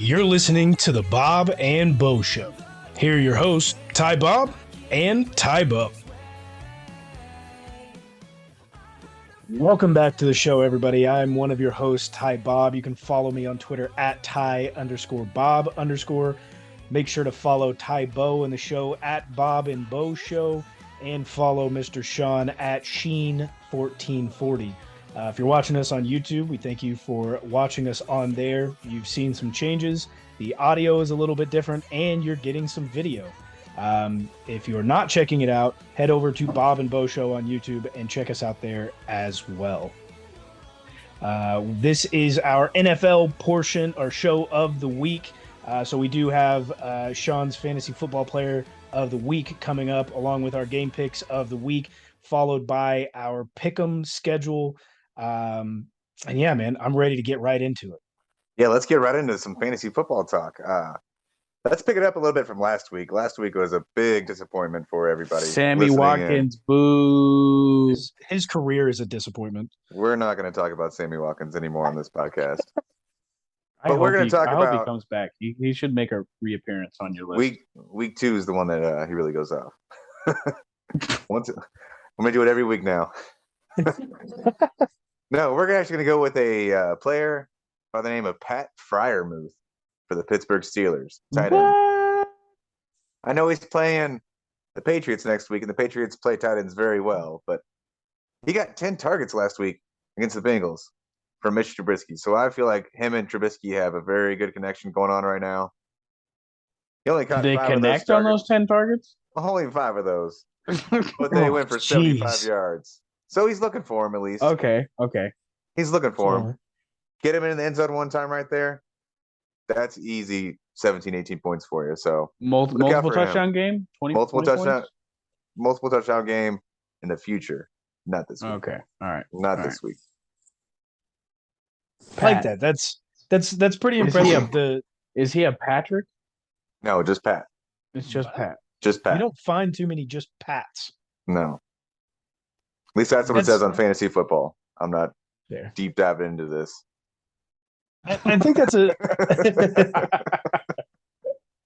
You're listening to the Bob and Bo Show. Here are your hosts, Ty Bob and Ty Bo. Welcome back to the show, everybody. I'm one of your hosts, Ty Bob. You can follow me on Twitter at Ty_Bob_. Make sure to follow Ty Bo in the show at Bob and Bo Show, and follow Mr. Sean at Sheen1440. If you're watching us on YouTube, we thank you for watching us on there. You've seen some changes. The audio is a little bit different, and you're getting some video. If you're not checking it out, head over to Bob and Bo Show on YouTube and check us out there as well. This is our NFL portion or show of the week. So we do have Sean's Fantasy Football Player of the Week coming up, along with our game picks of the week, followed by our pick'em schedule. And yeah, man, I'm ready to get right into it. Yeah, let's get right into some fantasy football talk. Let's pick it up a little bit from last week. Last week was a big disappointment for everybody. Sammy Watkins, boo. His career is a disappointment. We're not going to talk about Sammy Watkins anymore on this podcast. But we're going to talk about. I hope he comes back. He should make a reappearance on your list. Week 2 is the one that he really goes off. I'm going to do it every week now. No, we're actually going to go with a player by the name of Pat Freiermuth for the Pittsburgh Steelers. Tight end. I know he's playing the Patriots next week, and the Patriots play tight ends very well, but he got 10 targets last week against the Bengals from Mitch Trubisky. So I feel like him and Trubisky have a very good connection going on right now. He only caught Did they connect on those 10 targets? Only 5 of those. But they went for 75 yards. So he's looking for him at least. Okay. He's looking for him. Get him in the end zone one time right there. That's easy 17, 18 points for you. So multiple touchdown game? 20, multiple 20 touchdown points? Multiple touchdown game in the future. Not this week. Okay. All right. Not this week. I like that. That's pretty impressive. Is he a Patrick? No, just Pat. It's just Pat. Just Pat. You don't find too many just Pats. No. At least that's what it says on fantasy football. I'm not deep diving into this. I think that's I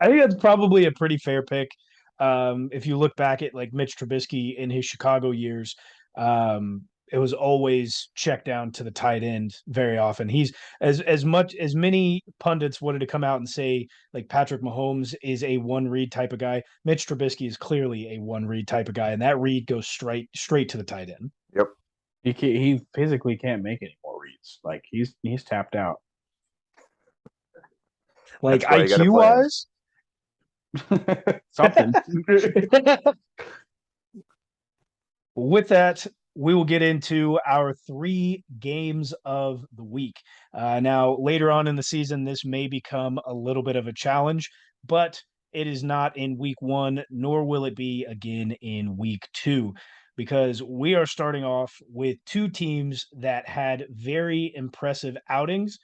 think that's probably a pretty fair pick. If you look back at like Mitch Trubisky in his Chicago years, it was always checked down to the tight end very often. He's as many pundits wanted to come out and say like Patrick Mahomes is a one read type of guy. Mitch Trubisky is clearly a one read type of guy, and that read goes straight to the tight end. Yep. He physically can't make any more reads. Like he's tapped out. Like IQ wise, something. With that, we will get into our 3 games of the week. Now, later on in the season, this may become a little bit of a challenge, but it is not in week 1, nor will it be again in week 2, because we are starting off with 2 teams that had very impressive outings.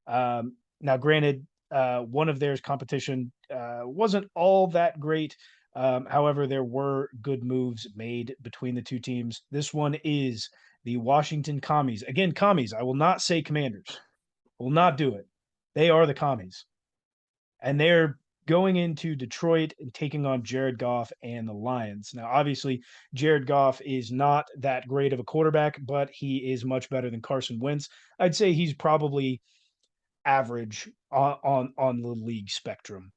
Now, granted, one of theirs competition wasn't all that great. However, there were good moves made between the 2 teams. This one is the Washington Commies. Again, Commies. I will not say Commanders. I will not do it. They are the Commies. And they're going into Detroit and taking on Jared Goff and the Lions. Now, obviously, Jared Goff is not that great of a quarterback, but he is much better than Carson Wentz. I'd say he's probably average on the league spectrum.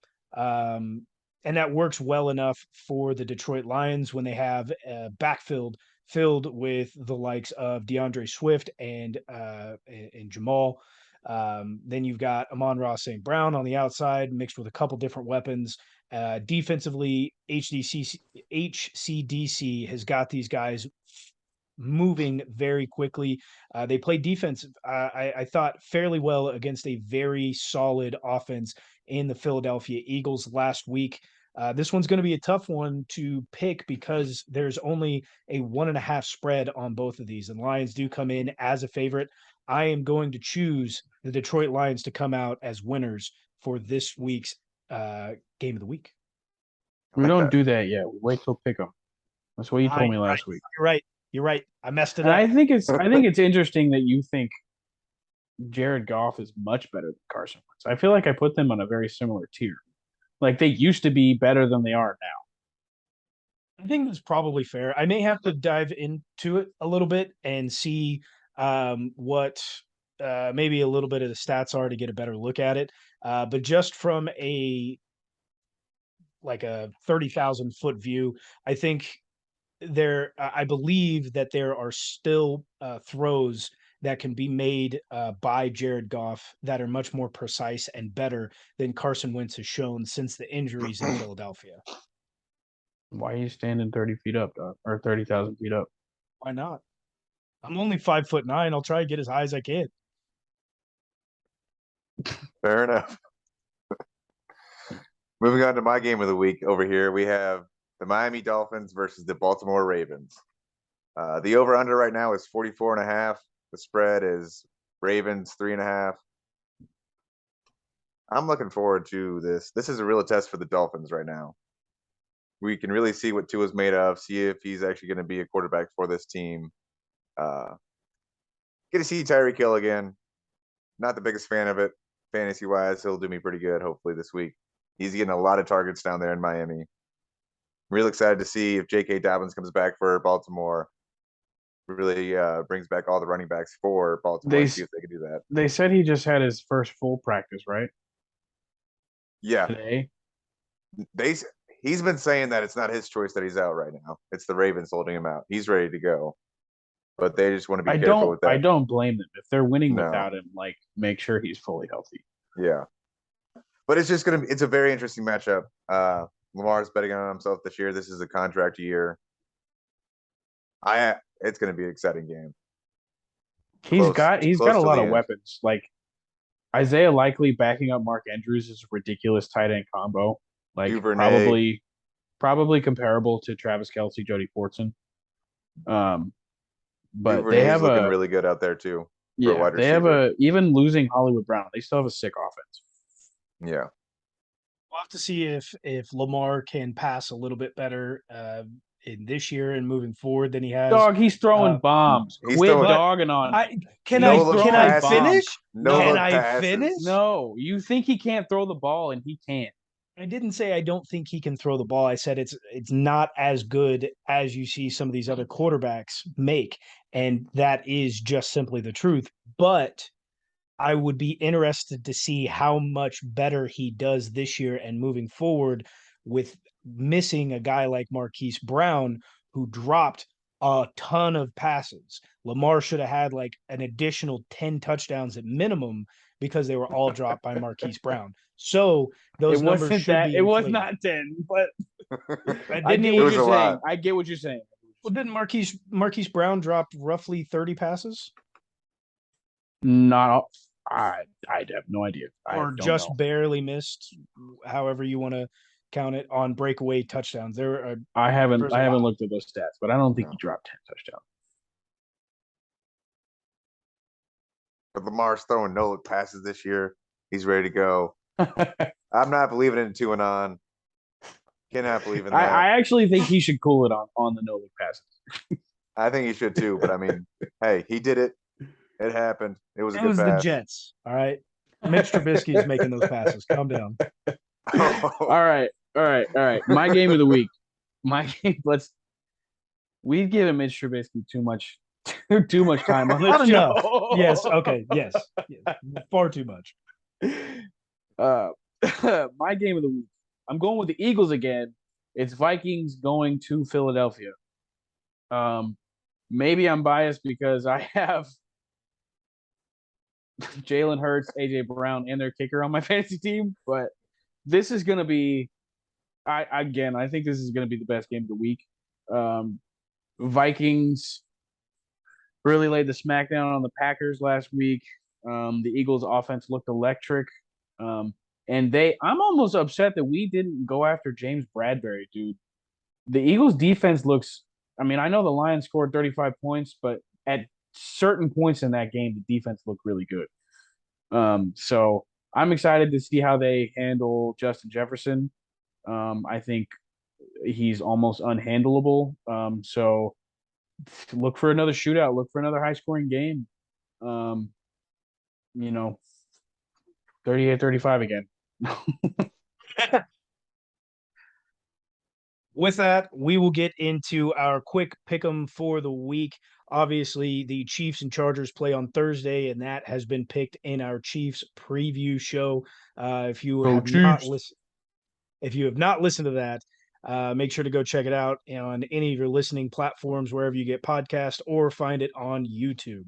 And that works well enough for the Detroit Lions when they have a backfield filled with the likes of DeAndre Swift and Jamal. Then you've got Amon-Ra St. Brown on the outside, mixed with a couple different weapons. Defensively, HCDC has got these guys moving very quickly. They played defense, I thought, fairly well against a very solid offense in the Philadelphia Eagles last week. This one's going to be a tough one to pick because there's only a 1.5 spread on both of these, and Lions do come in as a favorite. I am going to choose the Detroit Lions to come out as winners for this week's game of the week. We don't do that yet. We wait till pick 'em. That's what you told me last week. You're right. I messed it up. I think it's interesting that you think Jared Goff is much better than Carson Wentz. I feel like I put them on a very similar tier. Like they used to be better than they are now. I think that's probably fair. I may have to dive into it a little bit and see what maybe a little bit of the stats are to get a better look at it. But just from a 30,000 foot view, I think I believe that there are still throws that can be made by Jared Goff that are much more precise and better than Carson Wentz has shown since the injuries in Philadelphia. Why are you standing 30 feet up, dog? Or 30,000 feet up? Why not? I'm only 5'9". I'll try to get as high as I can. Fair enough. Moving on to my game of the week over here, we have the Miami Dolphins versus the Baltimore Ravens. The over-under right now is 44.5. The spread is Ravens 3.5. I'm looking forward to this. This is a real test for the Dolphins right now. We can really see what Tua's made of, see if he's actually going to be a quarterback for this team. Get to see Tyreek Hill again. Not the biggest fan of it, fantasy-wise. He'll do me pretty good, hopefully, this week. He's getting a lot of targets down there in Miami. Real excited to see if J.K. Dobbins comes back for Baltimore. Really brings back all the running backs for Baltimore. See if they can do that. They said he just had his first full practice, right? Yeah. Today. He's been saying that it's not his choice that he's out right now. It's the Ravens holding him out. He's ready to go, but they just want to be careful with that. I don't blame them if they're winning without him. Like, make sure he's fully healthy. Yeah, but it's just it's a very interesting matchup. Lamar's betting on himself this year. This is a contract year. It's going to be an exciting game. He's got a lot of weapons. Like Isaiah Likely backing up Mark Andrews is a ridiculous tight end combo. Like Duvernay. probably comparable to Travis Kelce, Jody Fortson. But Duvernay's they have looking really good out there too. Yeah, they have even losing Hollywood Brown, they still have a sick offense. Yeah. We'll have to see if Lamar can pass a little bit better in this year and moving forward than he has. Dog, he's throwing bombs. Quit dogging on. Can I finish? Can I finish? No, you think he can't throw the ball, and he can't. I didn't say I don't think he can throw the ball. I said it's not as good as you see some of these other quarterbacks make, and that is just simply the truth. But I would be interested to see how much better he does this year and moving forward with missing a guy like Marquise Brown, who dropped a ton of passes. Lamar should have had like an additional 10 touchdowns at minimum because they were all dropped by Marquise Brown. So those numbers should be inflated. It was not 10, but I get what you're saying. Well, didn't Marquise Brown drop roughly 30 passes? Not I have no idea. Or just barely missed, however you want to count it, on breakaway touchdowns. I haven't looked at those stats, but I don't think he dropped 10 touchdowns. But Lamar's throwing no-look passes this year. He's ready to go. I'm not believing in 2 and on. Cannot believe in that. I actually think he should cool it on the no-look passes. I think he should too, but I mean, hey, he did it. It happened. It was the Jets. All right. Mitch Trubisky is making those passes. Calm down. All right. My game of the week. We've given Mitch Trubisky too much time on this show. Enough. Yes. Okay. Yes. Far too much. My game of the week. I'm going with the Eagles again. It's Vikings going to Philadelphia. Maybe I'm biased because I have Jalen Hurts, AJ Brown, and their kicker on my fantasy team, but this is going to be, I think this is going to be the best game of the week. Vikings really laid the smackdown on the Packers last week. The Eagles' offense looked electric. And I'm almost upset that we didn't go after James Bradbury, dude. The Eagles' defense looks, I know the Lions scored 35 points, but at certain points in that game, the defense looked really good. So I'm excited to see how they handle Justin Jefferson. I think he's almost unhandleable. So look for another shootout. Look for another high-scoring game. 38-35 again. With that, we will get into our quick pick'em for the week. Obviously, the Chiefs and Chargers play on Thursday, and that has been picked in our Chiefs preview show. If you Go have not Chiefs. listened, if you have not listened to that, make sure to go check it out on any of your listening platforms, wherever you get podcasts, or find it on YouTube.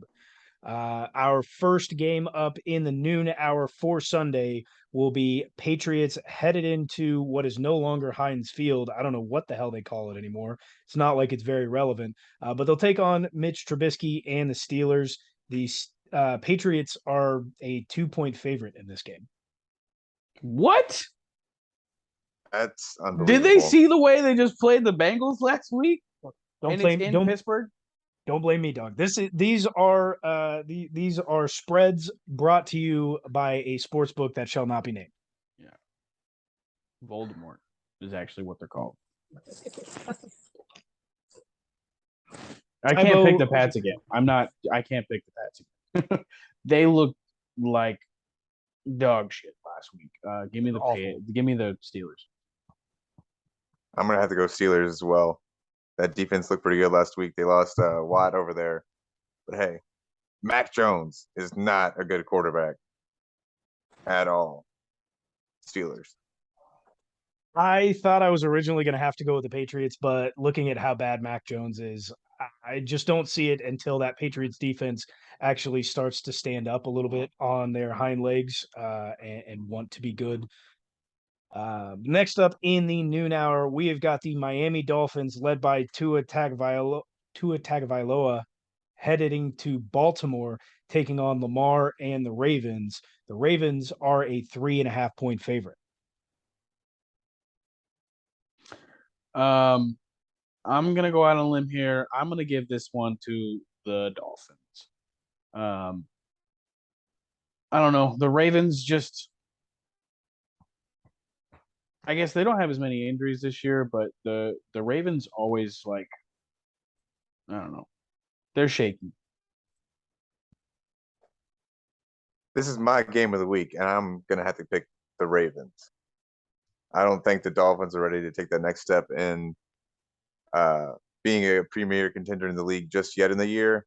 Our first game up in the noon hour for Sunday will be Patriots headed into what is no longer Heinz Field. I don't know what the hell they call it anymore. It's not like it's very relevant, but they'll take on Mitch Trubisky and the Steelers. The Patriots are a 2-point favorite in this game. What? That's Did unbelievable. they see the way they just played the Bengals last week? Don't It's in Pittsburgh. Don't blame me, dog. These are spreads brought to you by a sports book that shall not be named. Yeah. Voldemort is actually what they're called. I can't pick the Pats again. I can't pick the Pats again. They look like dog shit last week. Give me the Steelers. I'm gonna have to go Steelers as well. That defense looked pretty good last week. They lost Watt over there, but hey, Mac Jones is not a good quarterback at all. Steelers. I thought I was originally going to have to go with the Patriots, but looking at how bad Mac Jones is, I just don't see it until that Patriots defense actually starts to stand up a little bit on their hind legs and want to be good. Next up in the noon hour, we have got the Miami Dolphins led by Tua Tagovailoa heading to Baltimore, taking on Lamar and the Ravens. The Ravens are a 3.5-point favorite. I'm gonna go out on a limb here. I'm gonna give this one to the Dolphins. I don't know. The Ravens just, I guess they don't have as many injuries this year, but the Ravens always I don't know. They're shaky. This is my game of the week, and I'm gonna have to pick the Ravens. I don't think the Dolphins are ready to take that next step in being a premier contender in the league just yet in the year.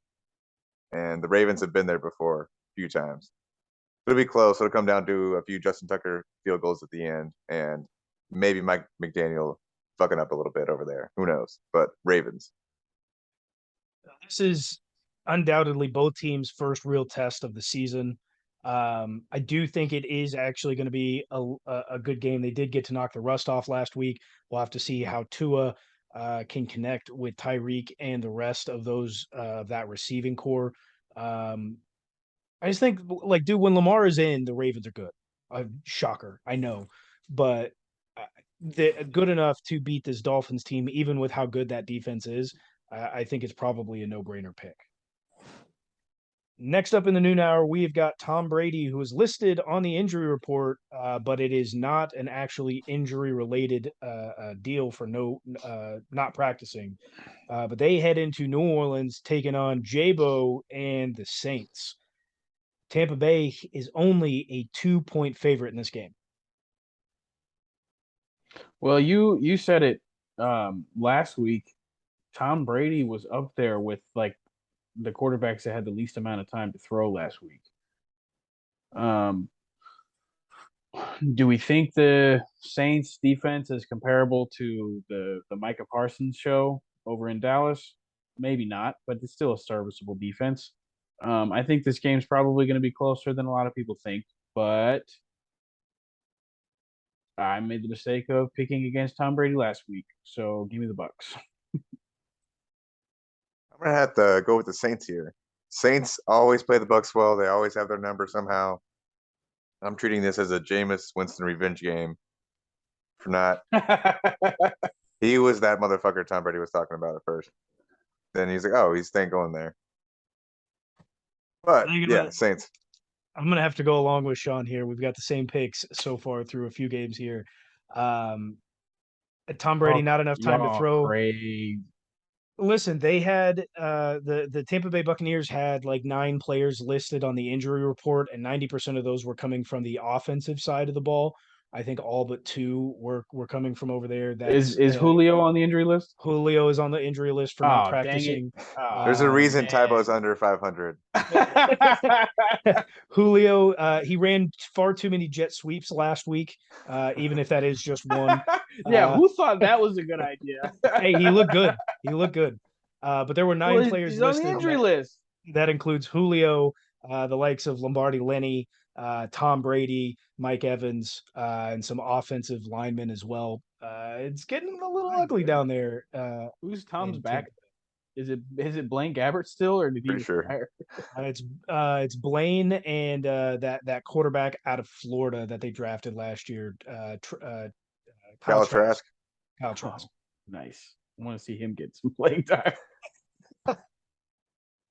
And the Ravens have been there before a few times. It'll be close. It'll come down to a few Justin Tucker field goals at the end, and maybe Mike McDaniel fucking up a little bit over there. Who knows? But Ravens. This is undoubtedly both teams' first real test of the season. I do think it is actually going to be a good game. They did get to knock the rust off last week. We'll have to see how Tua can connect with Tyreek and the rest of those that receiving core. I just think, dude, when Lamar is in, the Ravens are good. Shocker, I know, but they're good enough to beat this Dolphins team, even with how good that defense is. I think it's probably a no-brainer pick. Next up in the noon hour, we've got Tom Brady, who is listed on the injury report, but it is not an actually injury-related deal for not practicing. But they head into New Orleans, taking on J-Bo and the Saints. Tampa Bay is only a 2-point favorite in this game. Well, you said it last week. Tom Brady was up there with the quarterbacks that had the least amount of time to throw last week. Do we think the Saints defense is comparable to the Micah Parsons show over in Dallas? Maybe not, but it's still a serviceable defense. I think this game's probably going to be closer than a lot of people think, but I made the mistake of picking against Tom Brady last week, so give me the Bucks. I'm gonna have to go with the Saints here. Saints always play the Bucks well. They always have their number somehow. I'm treating this as a Jameis Winston revenge game for not. He was that motherfucker Tom Brady was talking about at first. Then he's like, oh, he's staying going there. But yeah, Saints. I'm going to have to go along with Sean here. We've got the same picks so far through a few games here. Tom Brady, not enough time to throw. Crazy. Listen, they had the Tampa Bay Buccaneers had like 9 players listed on the injury report, and 90% of those were coming from the offensive side of the ball. I think all but 2 were coming from over there. Is That's is Julio on the injury list? Julio is on the injury list for not Oh, dang it. practicing. There's a Oh, Um, reason man. Tybo's under 500. Julio, he ran far too many jet sweeps last week, even if that is just one. Yeah, Uh, who thought that was a good idea? hey, he looked good. He looked good. But there were Well, 9 players he's on the listed. injury list. That includes Julio, the likes of Lombardi Lenny, Tom Brady, Mike Evans, and some offensive linemen as well. It's getting a little My ugly goodness. down there. Who's Tom's In Tampa. back? Is it Blaine Gabbert still, or did he Pretty sure. retire? It's Blaine and that quarterback out of Florida that they drafted last year, Kyle Trask. Trask. Kyle Trask. Oh, nice. I want to see him get some playing time.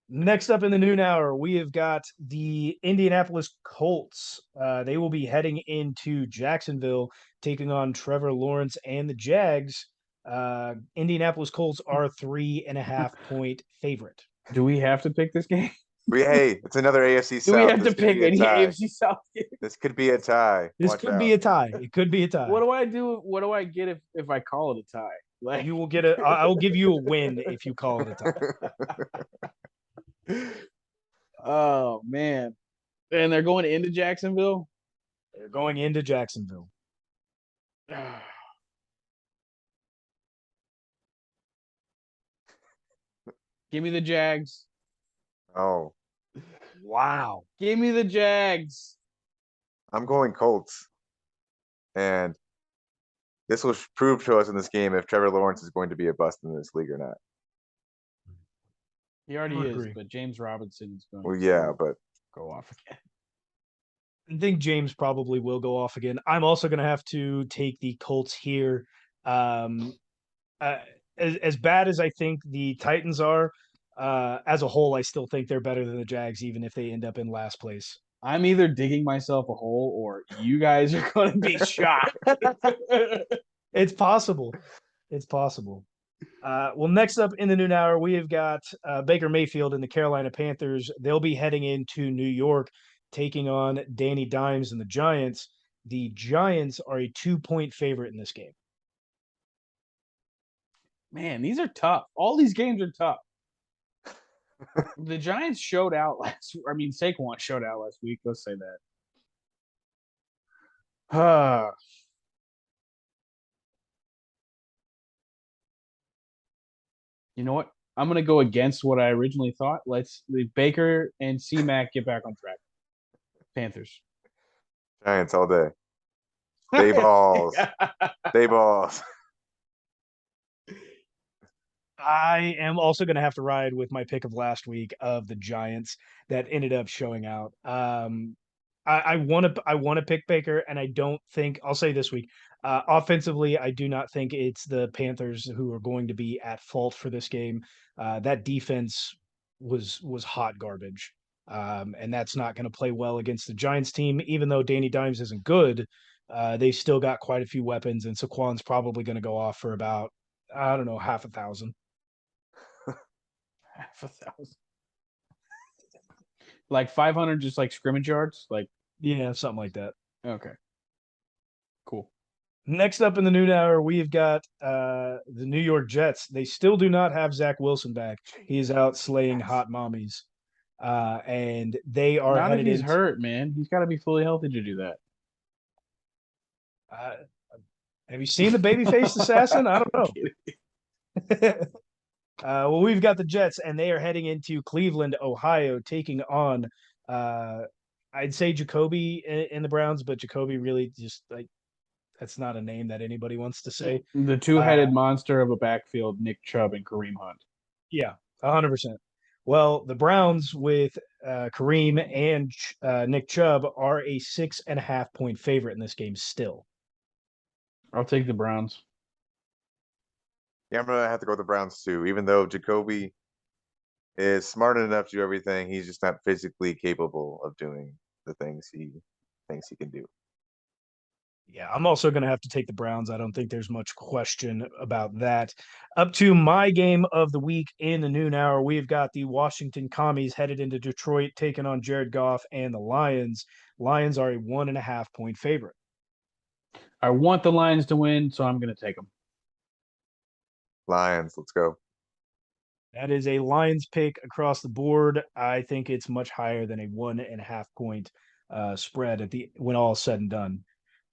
Next up in the noon hour, we have got the Indianapolis Colts. They will be heading into Jacksonville, taking on Trevor Lawrence and the Jags. Indianapolis Colts are 3.5-point favorite. Do we have to pick this game? Hey, it's another AFC Do we South. have to This could pick be a any tie. AFC South game? This could be a tie. This Watch could out. be a tie. It could be a tie. What do I do? What do I get if I call it a tie? Like You will get a. I will give you a win if you call it a tie. Oh man. And they're going into Jacksonville. They're going into Jacksonville. Give me the Jags. Oh, Wow. Give me the Jags. I'm going Colts. And this will prove to us in this game if Trevor Lawrence is going to be a bust in this league or not. He already would is, agree. but James Robinson is going Well, to yeah, but go off again. I think James probably will go off again. I'm also going to have to take the Colts here. Um, as bad as I think the Titans are, as a whole, I still think they're better than the Jags, even if they end up in last place. I'm either digging myself a hole or you guys are going to be shocked. It's possible. It's possible. Well, next up in the noon hour, we have got Baker Mayfield and the Carolina Panthers. They'll be heading into New York, taking on Danny Dimes and the Giants. The Giants are a 2-point favorite in this game. Man, these are tough. All these games are tough. The Giants showed out last. I mean, Saquon showed out last week. Let's say that. You know what? I'm gonna go against what I originally thought. Let's leave Baker and C-Mac get back on track. Panthers. Giants all day. Day balls. Day balls. I am also going to have to ride with my pick of last week of the Giants that ended up showing out. I want to pick Baker, and I don't think I'll say this week. Offensively, I do not think it's the Panthers who are going to be at fault for this game. That defense was hot garbage, and that's not going to play well against the Giants team. Even though Danny Dimes isn't good, they still got quite a few weapons, and Saquon's probably going to go off for about I don't know 1,000. 500. Like 500, just like scrimmage yards. Like Yeah, something like that. okay, cool. Next up in the noon hour, we've got the New York Jets. They still do not have Zach Wilson back. He is out slaying hot mommies. And they are Not if headed he's into, hurt, man. He's got to be fully healthy to do that. have you seen the baby-faced assassin? I don't know. Well, we've got the Jets, and they are heading into Cleveland, Ohio, taking on, I'd say Jacoby in the Browns, but Jacoby really just like that's not a name that anybody wants to say. The two-headed monster of a backfield, Nick Chubb and Kareem Hunt. Yeah, 100%. Well, the Browns with Kareem and Nick Chubb are a 6.5-point favorite in this game still. I'll take the Browns. Yeah, I'm gonna have to go with the Browns too. Even though Jacoby is smart enough to do everything, he's just not physically capable of doing the things he thinks he can do. Yeah, I'm also going to have to take the Browns. I don't think there's much question about that. Up to my game of the week in the noon hour, we've got the Washington Commies headed into Detroit, taking on Jared Goff and the Lions. Lions are a 1.5 point favorite. I want the Lions to win, so I'm going to take them. Lions, let's go. That is a Lions pick across the board. I think it's much higher than a 1.5 point spread at the when all is said and done.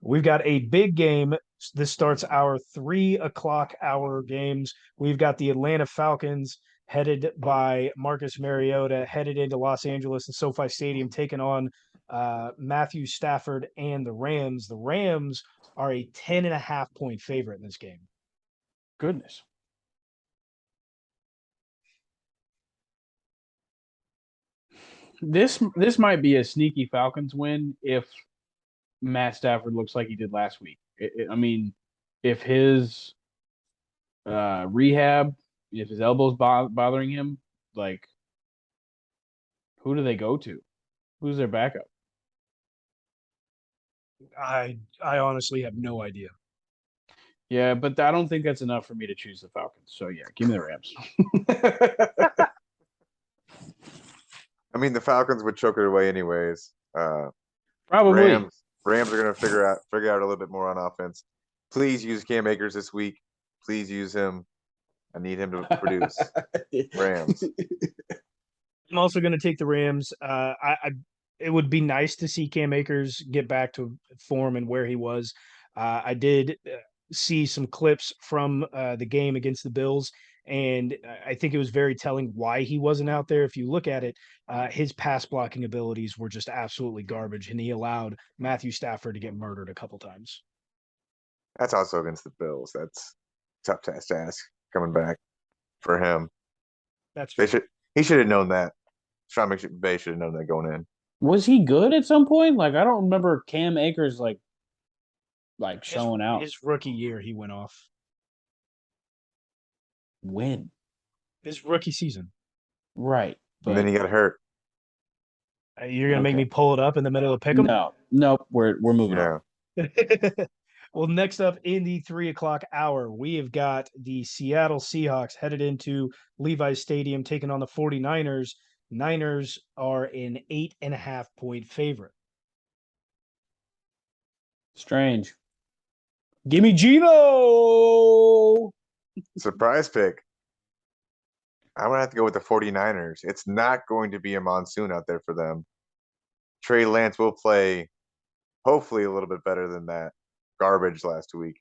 We've got a big game. This starts our 3 o'clock hour games. We've got the Atlanta Falcons headed by Marcus Mariota headed into Los Angeles and SoFi Stadium, taking on Matthew Stafford and the Rams. The Rams are a 10.5 point favorite in this game. Goodness. This might be a sneaky Falcons win if Matt Stafford looks like he did last week. I mean, if his rehab, if his elbow's bothering him, like, who do they go to? Who's their backup? I honestly have no idea. Yeah, but I don't think that's enough for me to choose the Falcons. So yeah, give me the Rams. I mean, the Falcons would choke it away anyways. Probably. Rams are going to figure out a little bit more on offense. Please use Cam Akers this week. Please use him. I need him to produce. Rams. I'm also going to take the Rams. It would be nice to see Cam Akers get back to form and where he was. I did see some clips from the game against the Bills, and I think it was very telling why he wasn't out there. If you look at it, his pass blocking abilities were just absolutely garbage, and he allowed Matthew Stafford to get murdered a couple times. That's also against the Bills. That's tough task to ask coming back for him. That's true. He should have known that. Sean McVay should have known that going in. Was he good at some point? Like, I don't remember Cam Akers like showing out. His rookie year, he went off. When? His rookie season. Right. And then he got hurt. You're gonna make me pull it up in the middle of pick 'em? No, nope. We're moving on. Well, next up in the 3 o'clock hour, we have got the Seattle Seahawks headed into Levi's Stadium, taking on the 49ers. Niners are an 8.5 point favorite. Strange. Give me Gino. Surprise pick. I'm going to have to go with the 49ers. It's not going to be a monsoon out there for them. Trey Lance will play hopefully a little bit better than that garbage last week.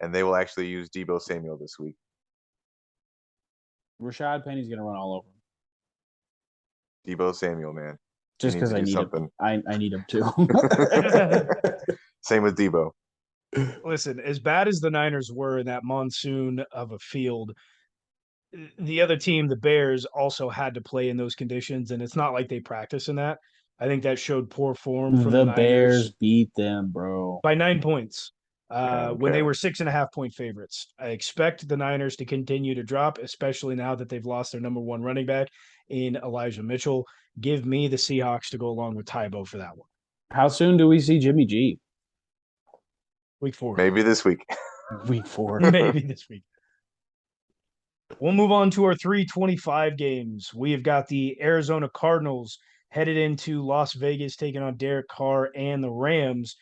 And they will actually use Deebo Samuel this week. Rashad Penny's going to run all over him. Deebo Samuel, man. Just because I need him. I need him too. Same with Deebo. Listen, as bad as the Niners were in that monsoon of a field, the other team, the Bears, also had to play in those conditions, and it's not like they practice in that. I think that showed poor form from the Bears beat them, bro, by 9 points when they Okay. were 6.5 point favorites. I expect the Niners to continue to drop, especially now that they've lost their number one running back in Elijah Mitchell. Give me the Seahawks to go along with Tybo for that one. How soon do we see Jimmy G? Week 4. Maybe this week. Week 4. Maybe this week. We'll move on to our 325 games. We have got the Arizona Cardinals headed into Las Vegas, taking on Derek Carr and the Rams.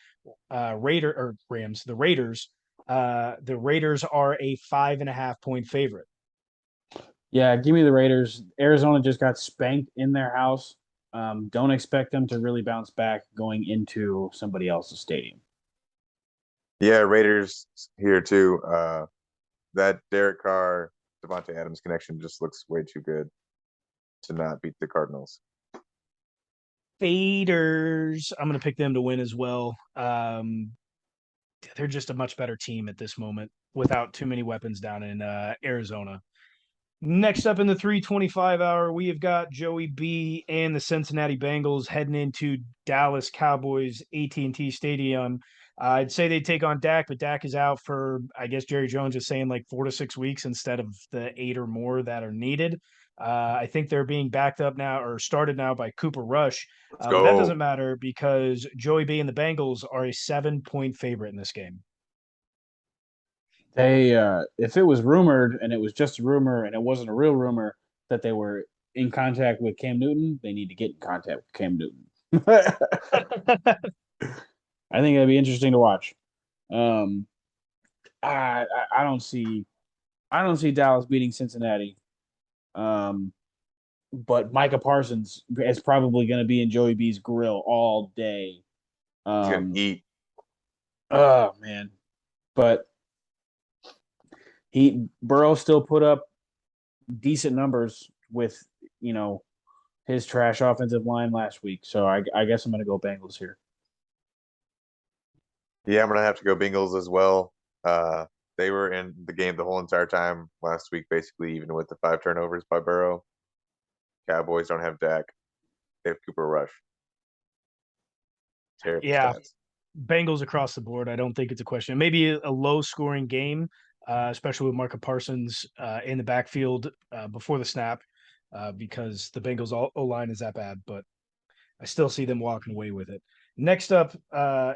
The Raiders. The Raiders are a 5.5 point favorite. Yeah, give me the Raiders. Arizona just got spanked in their house. Don't expect them to really bounce back going into somebody else's stadium. Yeah, Raiders here too. That Derek Carr, Devontae Adams connection just looks way too good to not beat the Cardinals. Faders. I'm going to pick them to win as well. They're just a much better team at this moment without too many weapons down in Arizona. Next up in the 325 hour, we have got Joey B and the Cincinnati Bengals heading into Dallas Cowboys AT&T Stadium. I'd say they take on Dak, but Dak is out for, I guess Jerry Jones is saying like 4 to 6 weeks instead of the 8 or more that are needed. I think they're being backed up now or started now by Cooper Rush. Let's But that go. doesn't matter because Joey B and the Bengals are a 7-point favorite in this game. They, if it was rumored and it was just a rumor and it wasn't a real rumor that they were in contact with Cam Newton, they need to get in contact with Cam Newton. I think that'd be interesting to watch. Um, I don't see Dallas beating Cincinnati. Um, but Micah Parsons is probably going to be in Joey B's grill all day. He's gonna Um, eat. oh man, but Burrow still put up decent numbers with his trash offensive line last week. So I guess I'm going to go Bengals here. Yeah, I'm gonna have to go Bengals as well. They were in the game the whole entire time last week, basically, even with the 5 turnovers by Burrow. Cowboys don't have Dak. They have Cooper Rush. Terrible Yeah, stats. Bengals across the board. I don't think it's a question. Maybe a low scoring game, especially with Micah Parsons in the backfield before the snap, because the Bengals O line is that bad. But I still see them walking away with it. Next up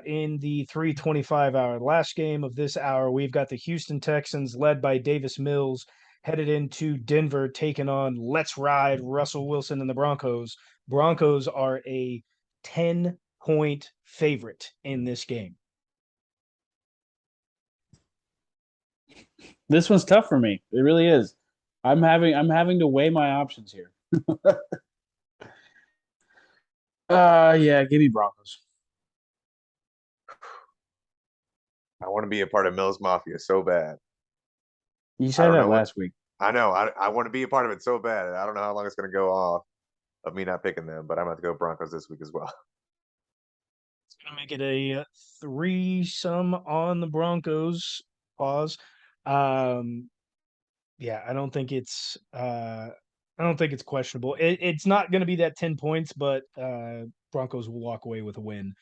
in the 3:25 last game of this hour, we've got the Houston Texans led by Davis Mills headed into Denver, taking on Let's Ride Russell Wilson and the Broncos. Broncos are a 10-point favorite in this game. This one's tough for me. It really is. I'm having to weigh my options here. Yeah, give me Broncos. I want to be a part of Mills Mafia so bad. You I said don't that know what last week. I know. I want to be a part of it so bad. I don't know how long it's gonna go off of me not picking them, but I'm gonna have to go Broncos this week as well. It's going to make it a threesome on the Broncos. Pause. Um, yeah, I don't think it's questionable. It's not going to be that 10 points, but Broncos will walk away with a win.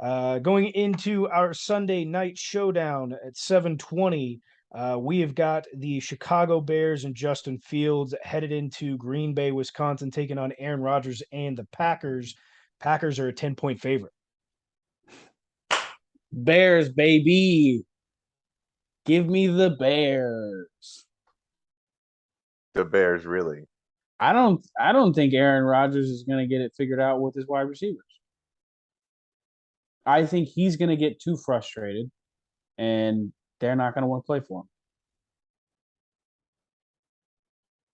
Going into our Sunday night showdown at 7:20, we have got the Chicago Bears and Justin Fields headed into Green Bay, Wisconsin, taking on Aaron Rodgers and the Packers. Packers are a 10-point favorite. Bears, baby. Give me the Bears. The Bears really. I don't think Aaron Rodgers is going to get it figured out with his wide receivers. I think he's going to get too frustrated and they're not going to want to play for him.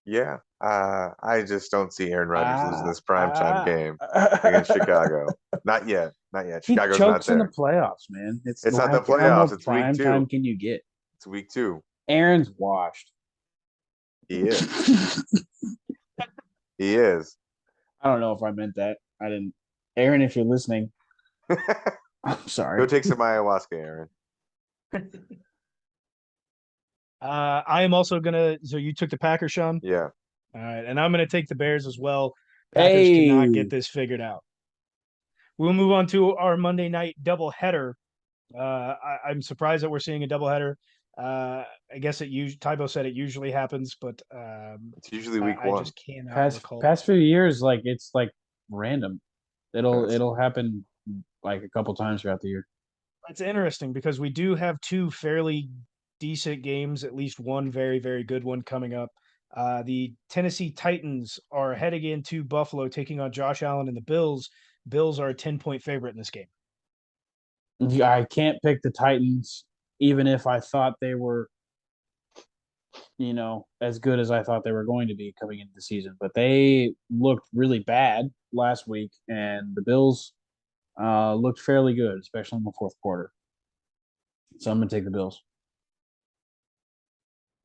Yeah. I just don't see Aaron Rodgers losing Ah, this primetime ah. game against Chicago. Not yet. Not yet. He Chicago's not chokes in the there. playoffs, man. It's It's not the like how more playoffs. It's week prime 2. time can you get? It's week 2. Aaron's washed. He is. He is. I don't know if I meant that. I didn't. Aaron, if you're listening, I'm sorry. Go take some ayahuasca, Aaron. I am also gonna. So you took the Packers, Sean. Yeah. All right, and I'm gonna take the Bears as well. Packers cannot get Hey, this figured out. We'll move on to our Monday night doubleheader. I'm surprised that we're seeing a doubleheader. I guess Tybo said it usually happens, but It's usually week I 1. just cannot past recall. past few years, like it's like random. Yes. It'll happen like a couple times throughout the year. That's interesting because we do have two fairly decent games, at least one very, very good one coming up. The Tennessee Titans are heading into Buffalo, taking on Josh Allen and the Bills. Bills are a 10-point favorite in this game. I can't pick the Titans, even if I thought they were, as good as I thought they were going to be coming into the season. But they looked really bad last week, and the Bills looked fairly good, especially in the fourth quarter. So I'm gonna take the Bills.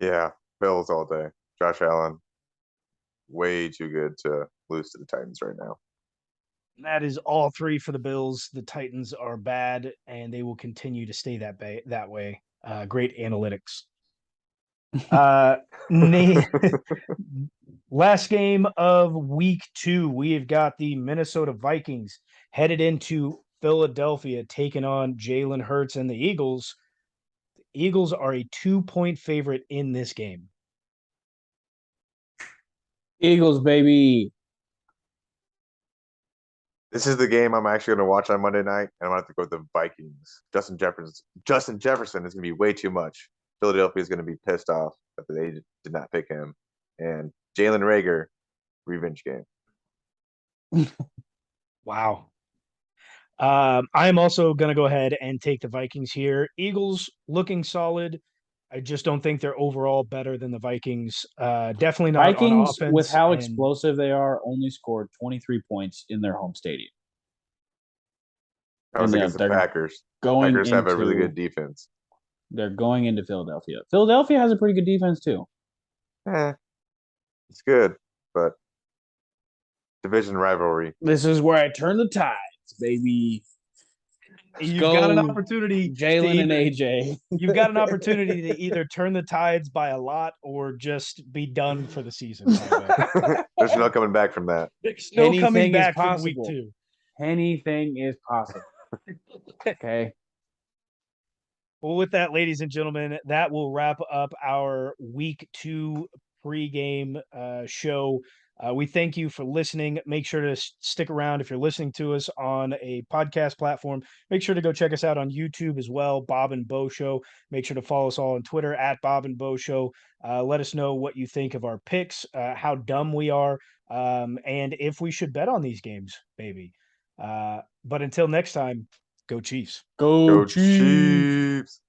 Yeah. Bills all day. Josh Allen, way too good to lose to the Titans right now. That is all three for the Bills. The Titans are bad, and they will continue to stay that way. Great analytics. Uh, last game of week 2, we have got the Minnesota Vikings headed into Philadelphia, taking on Jalen Hurts and the Eagles. The Eagles are a 2-point favorite in this game. Eagles, baby. This is the game I'm actually going to watch on Monday night, and I'm going to have to go with the Vikings. Justin Jefferson is going to be way too much. Philadelphia is going to be pissed off that they did not pick him. And Jalen Rager, revenge game. Wow. I'm also going to go ahead and take the Vikings here. Eagles looking solid. I just don't think they're overall better than the Vikings. Definitely not on Vikings, with offense. how And explosive they are, only scored 23 points in their home stadium. That was And against the they're Packers. going Packers have a really into good defense. they're going into Philadelphia. Philadelphia has a pretty good defense too. It's good, but division rivalry. This is where I turn the tides, baby. you've got an Go opportunity to Jalen and either AJ. you've got an opportunity to either turn the tides by a lot or just be done for the season. There's no coming back from that. There's no coming Anything is back from week possible. 2. Anything is possible. Okay. Well, with that, ladies and gentlemen, that will wrap up our week 2 pregame show. We thank you for listening. Make sure to stick around if you're listening to us on a podcast platform. Make sure to go check us out on YouTube as well, Bob and Bo Show. Make sure to follow us all on Twitter at Bob and Bo Show. Let us know what you think of our picks, how dumb we are, and if we should bet on these games, baby. But until next time, go Chiefs. Go Go Chiefs. Chiefs.